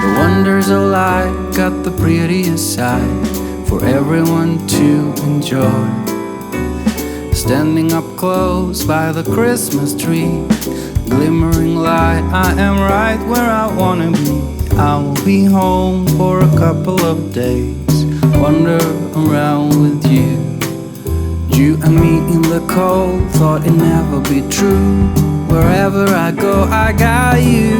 The wonders of life got the prettiest side for everyone to enjoy. Standing up close by the Christmas tree, glimmering light, I am right where I wanna be. I will be home for a couple of days, wander around with you. You and me in the cold, thought it'd never be true. Wherever I go, I got you.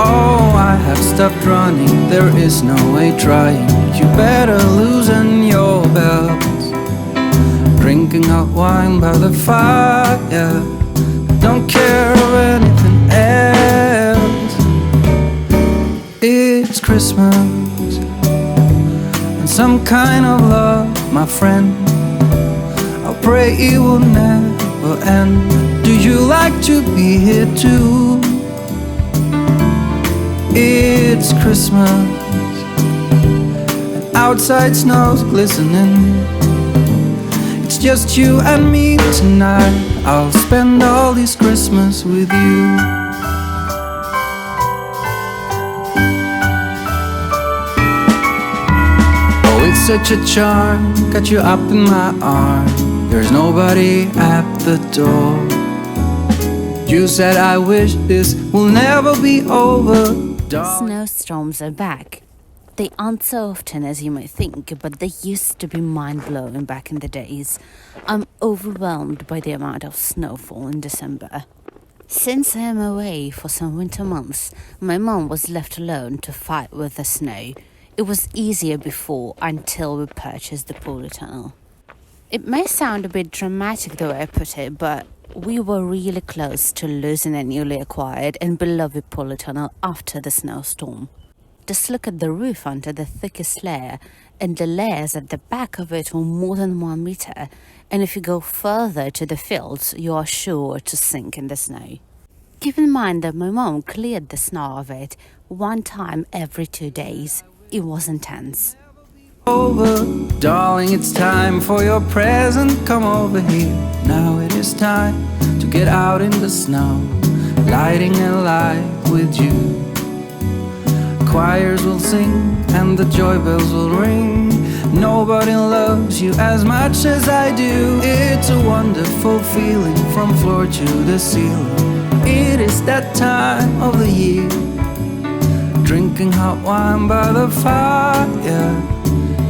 Oh, I have stopped running, there is no way trying. You better loosen your belt. Drinking hot wine by the fire, don't care of anything else. It's Christmas, and some kind of love, my friend. I pray it will never end. Do you like to be here too? It's Christmas, and outside snow's glistening. It's just you and me tonight. I'll spend all this Christmas with you. Oh, it's such a charm, got you up in my arm. There's nobody at the door. You said I wish this will never be over. Snowstorms are back. They aren't so often as you might think, but they used to be mind-blowing back in the days. I'm overwhelmed by the amount of snowfall in December. Since I am away for some winter months, my mom was left alone to fight with the snow. It was easier before until we purchased the polytunnel. It may sound a bit dramatic the way I put it, but we were really close to losing a newly acquired and beloved polytunnel after the snowstorm. Just look at the roof under the thickest layer, and the layers at the back of it were more than 1 meter, and if you go further to the fields, you are sure to sink in the snow. Keep in mind that my mom cleared the snow of it 1 time every 2 days. It was intense. Over, darling, it's time for your present. Come over here. Now it is time to get out in the snow, lighting a light with you. Choirs will sing and the joy bells will ring. Nobody loves you as much as I do. It's a wonderful feeling from floor to the ceiling. It is that time of the year, drinking hot wine by the fire.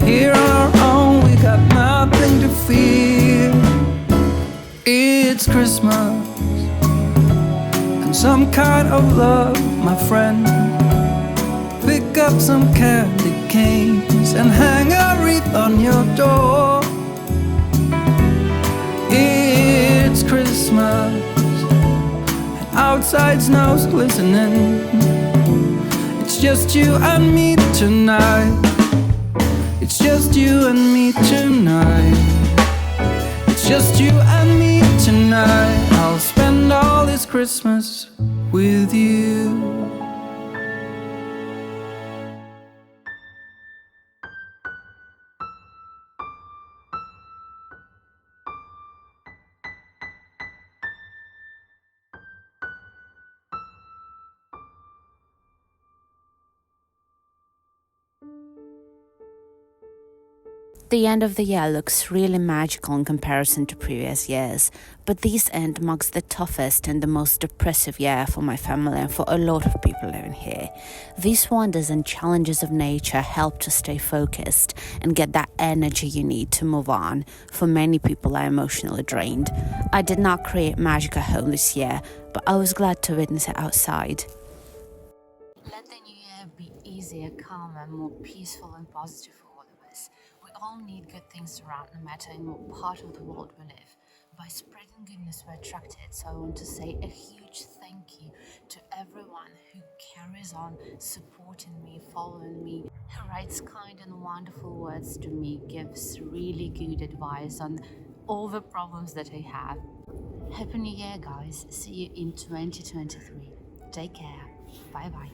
Here on our own, we got nothing to fear. It's Christmas, and some kind of love, my friend. Pick up some candy canes and hang a wreath on your door. It's Christmas, and outside snow's glistening. It's just you and me tonight. It's just you and me tonight. It's just you and me tonight. I'll spend all this Christmas with you. The end of the year looks really magical in comparison to previous years, but this end marks the toughest and the most depressive year for my family and for a lot of people living here. These wonders and challenges of nature help to stay focused and get that energy you need to move on. For many people are emotionally drained. I did not create magic at home this year, but I was glad to witness it outside. Let the new year be easier, calmer, more peaceful and positive for all of us. We all need good things around, no matter in what part of the world we live. By spreading goodness, we're attracted. So I want to say a huge thank you to everyone who carries on supporting me, following me, who writes kind and wonderful words to me, gives really good advice on all the problems that I have. Happy New Year, guys. See you in 2023. Take care. Bye-bye.